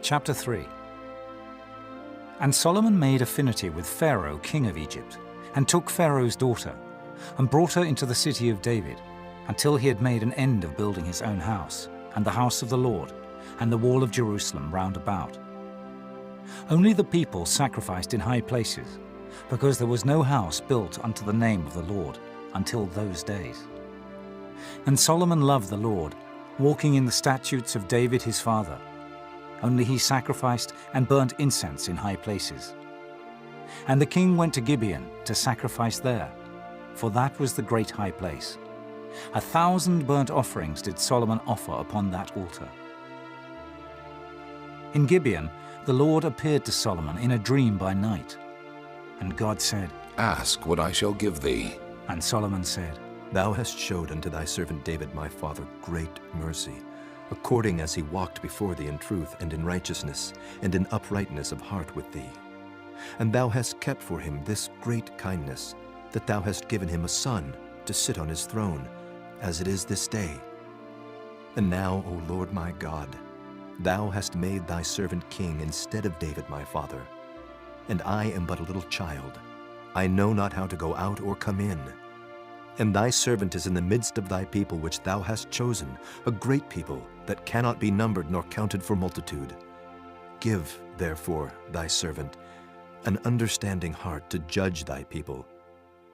Chapter 3. And Solomon made affinity with Pharaoh, king of Egypt, and took Pharaoh's daughter, and brought her into the city of David, until he had made an end of building his own house, and the house of the Lord, and the wall of Jerusalem round about. Only the people sacrificed in high places, because there was no house built unto the name of the Lord until those days. And Solomon loved the Lord, walking in the statutes of David his father. Only he sacrificed and burnt incense in high places. And the king went to Gibeon to sacrifice there, for that was the great high place. 1,000 burnt offerings did Solomon offer upon that altar. In Gibeon, the Lord appeared to Solomon in a dream by night. And God said, Ask what I shall give thee. And Solomon said, Thou hast showed unto thy servant David my father great mercy, according as he walked before thee in truth and in righteousness, and in uprightness of heart with thee. And thou hast kept for him this great kindness, that thou hast given him a son to sit on his throne, as it is this day. And now, O Lord my God, thou hast made thy servant king instead of David my father. And I am but a little child. I know not how to go out or come in. And thy servant is in the midst of thy people which thou hast chosen, a great people that cannot be numbered nor counted for multitude. Give, therefore, thy servant an understanding heart to judge thy people,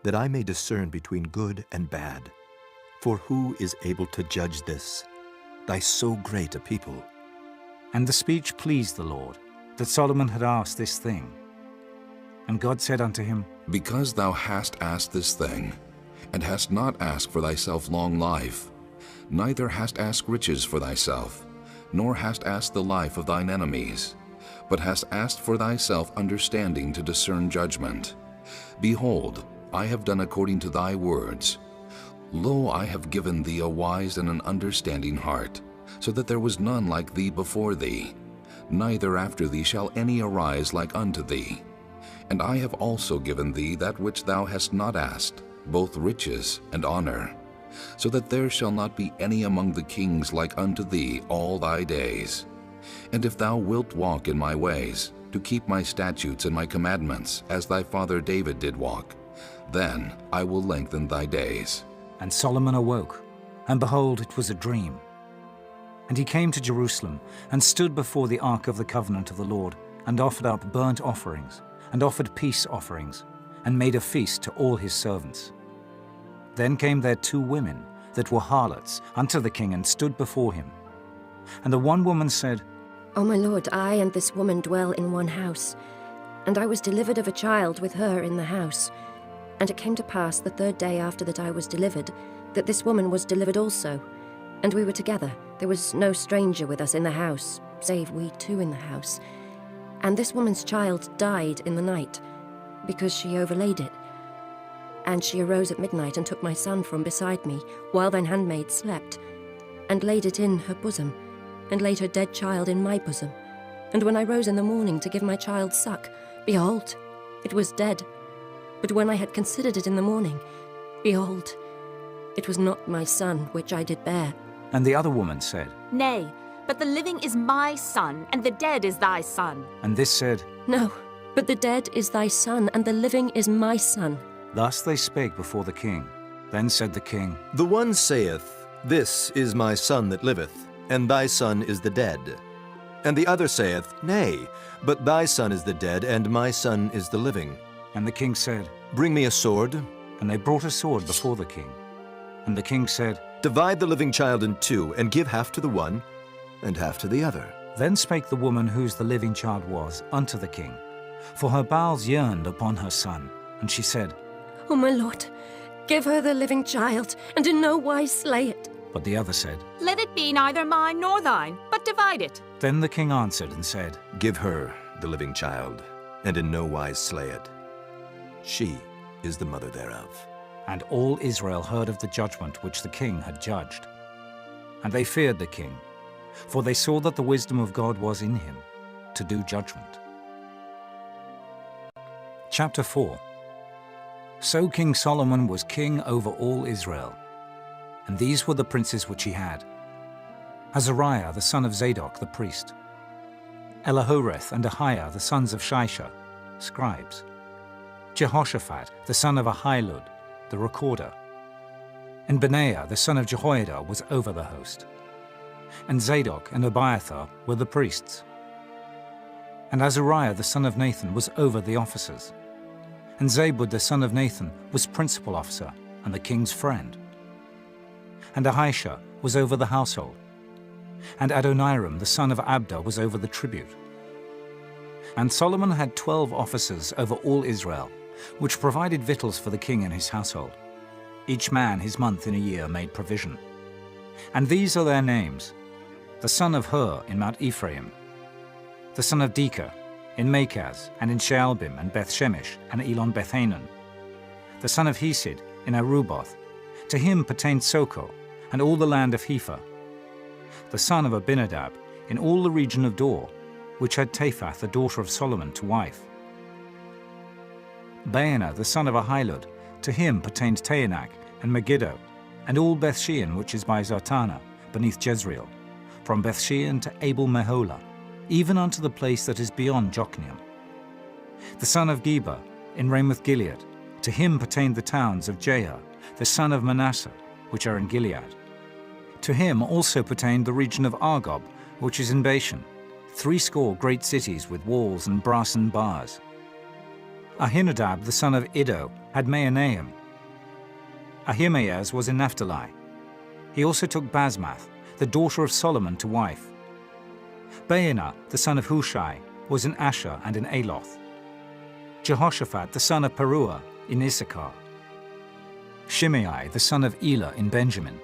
that I may discern between good and bad. For who is able to judge this, thy so great a people? And the speech pleased the Lord, that Solomon had asked this thing. And God said unto him, Because thou hast asked this thing, and hast not asked for thyself long life, neither hast asked riches for thyself, nor hast asked the life of thine enemies, but hast asked for thyself understanding to discern judgment. Behold, I have done according to thy words. Lo, I have given thee a wise and an understanding heart, so that there was none like thee before thee, neither after thee shall any arise like unto thee. And I have also given thee that which thou hast not asked, both riches and honor, so that there shall not be any among the kings like unto thee all thy days. And if thou wilt walk in my ways, to keep my statutes and my commandments, as thy father David did walk, then I will lengthen thy days. And Solomon awoke, and behold, it was a dream. And he came to Jerusalem, and stood before the ark of the covenant of the Lord, and offered up burnt offerings, and offered peace offerings, and made a feast to all his servants. Then came there 2 women that were harlots unto the king, and stood before him. And the one woman said, O my lord, I and this woman dwell in one house, and I was delivered of a child with her in the house. And it came to pass the 3rd day after that I was delivered, that this woman was delivered also. And we were together. There was no stranger with us in the house, save we 2 in the house. And this woman's child died in the night, because she overlaid it. And she arose at midnight and took my son from beside me, while thine handmaid slept, and laid it in her bosom, and laid her dead child in my bosom. And when I rose in the morning to give my child suck, behold, it was dead. But when I had considered it in the morning, behold, it was not my son which I did bear. And the other woman said, Nay, but the living is my son, and the dead is thy son. And this said, No, but the dead is thy son, and the living is my son. Thus they spake before the king. Then said the king, The one saith, This is my son that liveth, and thy son is the dead. And the other saith, Nay, but thy son is the dead, and my son is the living. And the king said, Bring me a sword. And they brought a sword before the king. And the king said, Divide the living child in 2, and give half to the one, and half to the other. Then spake the woman whose the living child was unto the king, for her bowels yearned upon her son. And she said, O my lord, give her the living child, and in no wise slay it. But the other said, Let it be neither mine nor thine, but divide it. Then the king answered and said, Give her the living child, and in no wise slay it. She is the mother thereof. And all Israel heard of the judgment which the king had judged. And they feared the king, for they saw that the wisdom of God was in him, to do judgment. Chapter 4. So King Solomon was king over all Israel. And these were the princes which he had: Azariah the son of Zadok the priest, Elahoreth and Ahiah, the sons of Shisha, scribes. Jehoshaphat, the son of Ahilud, the recorder. And Benaiah, the son of Jehoiada, was over the host. And Zadok and Abiathar were the priests. And Azariah, the son of Nathan, was over the officers. And Zabud, the son of Nathan, was principal officer and the king's friend. And Ahisha was over the household. And Adoniram, the son of Abda, was over the tribute. And Solomon had 12 officers over all Israel, which provided victuals for the king and his household. Each man his month in a year made provision. And these are their names: the son of Hur in Mount Ephraim, the son of Dekah in Makaz and in Shaalbim and Beth-Shemesh and Elon Bethhanan, the son of Hesed in Aruboth. To him pertained Soko and all the land of Hepher, the son of Abinadab in all the region of Dor, which had Taphath the daughter of Solomon to wife. Baanah the son of Ahilud, to him pertained Taanach and Megiddo, and all Bethshean which is by Zartana, beneath Jezreel, from Bethshean to Abel-Meholah, even unto the place that is beyond Jokneam. The son of Geba in Ramoth-Gilead, to him pertained the towns of Jair, the son of Manasseh, which are in Gilead. To him also pertained the region of Argob, which is in Bashan, 80 great cities with walls and brassen bars. Ahinadab the son of Iddo had Mahanaim. Ahimaaz was in Naphtali. He also took Basmath, the daughter of Solomon, to wife. Baanah the son of Hushai was in Asher and in Aloth. Jehoshaphat the son of Peruah in Issachar. Shimei the son of Elah in Benjamin.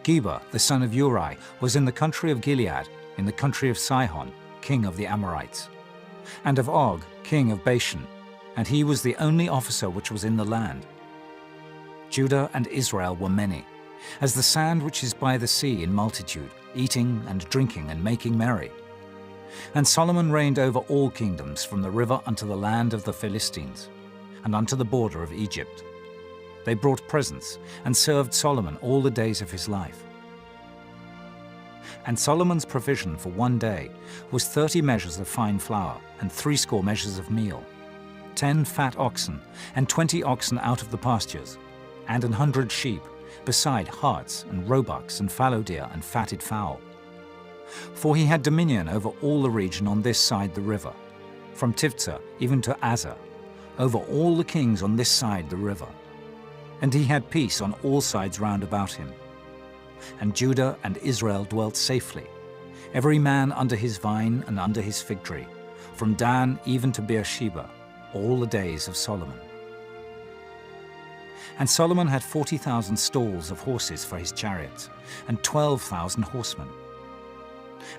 Geba the son of Uri was in the country of Gilead, in the country of Sihon, king of the Amorites, and of Og, king of Bashan, and he was the only officer which was in the land. Judah and Israel were many, as the sand which is by the sea in multitude, eating and drinking and making merry. And Solomon reigned over all kingdoms, from the river unto the land of the Philistines, and unto the border of Egypt. They brought presents, and served Solomon all the days of his life. And Solomon's provision for one day was 30 measures of fine flour, and 80 measures of meal, 10 fat oxen, and 20 oxen out of the pastures, and 100 sheep, beside harts and roebucks and fallow deer and fatted fowl. For he had dominion over all the region on this side the river, from Tifsah even to Azar, over all the kings on this side the river. And he had peace on all sides round about him. And Judah and Israel dwelt safely, every man under his vine and under his fig tree, from Dan even to Beersheba, all the days of Solomon. And Solomon had 40,000 stalls of horses for his chariots, and 12,000 horsemen.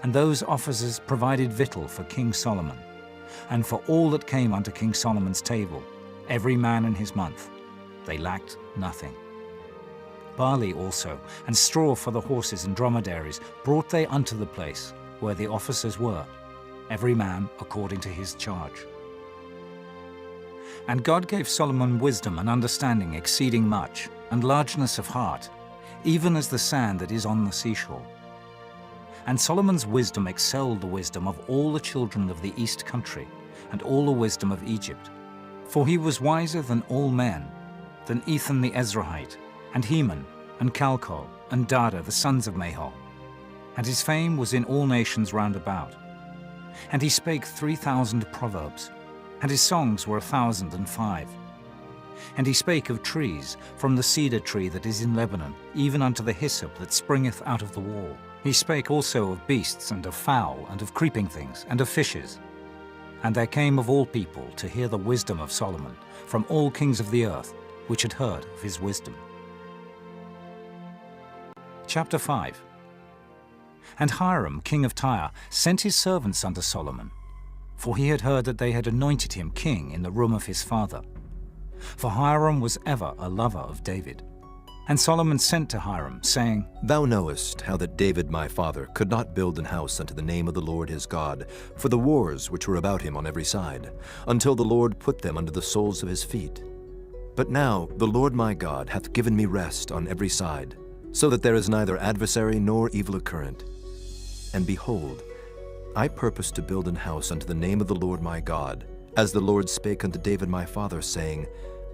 And those officers provided victual for King Solomon, and for all that came unto King Solomon's table, every man in his month. They lacked nothing. Barley also, and straw for the horses and dromedaries, brought they unto the place where the officers were, every man according to his charge. And God gave Solomon wisdom and understanding exceeding much, and largeness of heart, even as the sand that is on the seashore. And Solomon's wisdom excelled the wisdom of all the children of the east country, and all the wisdom of Egypt. For he was wiser than all men, than Ethan the Ezrahite, and Heman, and Calcol, and Dada the sons of Mahol. And his fame was in all nations round about. And he spake 3,000 proverbs, and his songs were 1,005. And he spake of trees, from the cedar tree that is in Lebanon, even unto the hyssop that springeth out of the wall. He spake also of beasts, and of fowl, and of creeping things, and of fishes. And there came of all people to hear the wisdom of Solomon, from all kings of the earth, which had heard of his wisdom. Chapter 5. And Hiram, king of Tyre, sent his servants unto Solomon, for he had heard that they had anointed him king in the room of his father. For Hiram was ever a lover of David. And Solomon sent to Hiram, saying, Thou knowest how that David my father could not build an house unto the name of the Lord his God, for the wars which were about him on every side, until the Lord put them under the soles of his feet. But now the Lord my God hath given me rest on every side, so that there is neither adversary nor evil occurrent. And behold, I purpose to build an house unto the name of the Lord my God, as the Lord spake unto David my father, saying,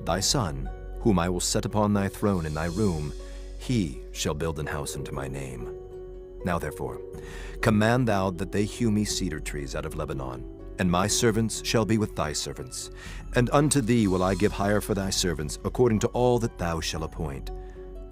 Thy son, whom I will set upon thy throne in thy room, he shall build an house unto my name. Now therefore, command thou that they hew me cedar trees out of Lebanon, and my servants shall be with thy servants. And unto thee will I give hire for thy servants, according to all that thou shalt appoint.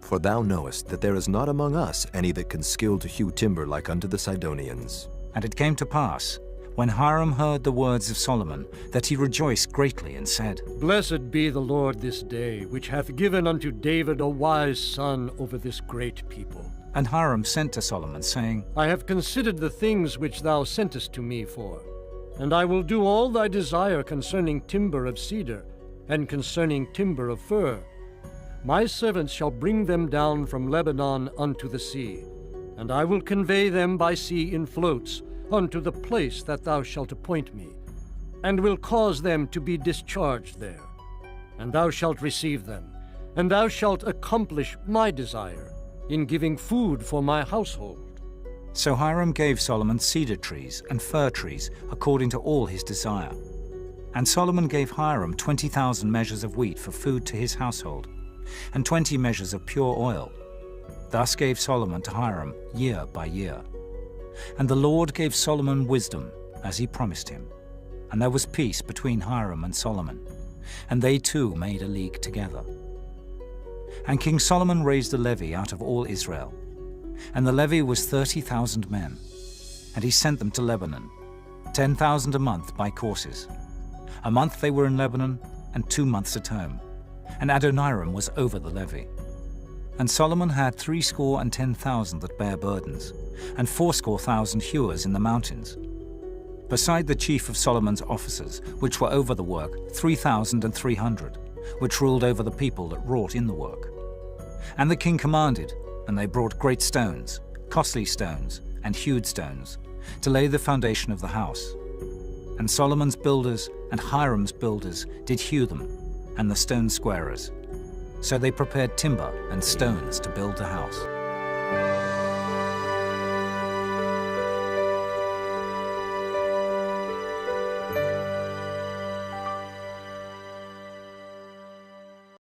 For thou knowest that there is not among us any that can skill to hew timber like unto the Sidonians. And it came to pass, when Hiram heard the words of Solomon, that he rejoiced greatly and said, Blessed be the Lord this day, which hath given unto David a wise son over this great people. And Hiram sent to Solomon, saying, I have considered the things which thou sentest to me for, and I will do all thy desire concerning timber of cedar, and concerning timber of fir. My servants shall bring them down from Lebanon unto the sea, and I will convey them by sea in floats unto the place that thou shalt appoint me, and will cause them to be discharged there. And thou shalt receive them, and thou shalt accomplish my desire in giving food for my household. So Hiram gave Solomon cedar trees and fir trees according to all his desire. And Solomon gave Hiram 20,000 measures of wheat for food to his household, and 20 measures of pure oil. Thus gave Solomon to Hiram year by year. And the Lord gave Solomon wisdom, as he promised him. And there was peace between Hiram and Solomon, and they two made a league together. And King Solomon raised a levy out of all Israel, and the levy was 30,000 men. And he sent them to Lebanon, 10,000 a month by courses. A month they were in Lebanon, and 2 months at home. And Adoniram was over the levy. And Solomon had 70,000 that bare burdens, and 80,000 hewers in the mountains. Beside the chief of Solomon's officers, which were over the work, 3,300, which ruled over the people that wrought in the work. And the king commanded, and they brought great stones, costly stones, and hewed stones, to lay the foundation of the house. And Solomon's builders and Hiram's builders did hew them, and the stone squarers. So they prepared timber and stones to build the house.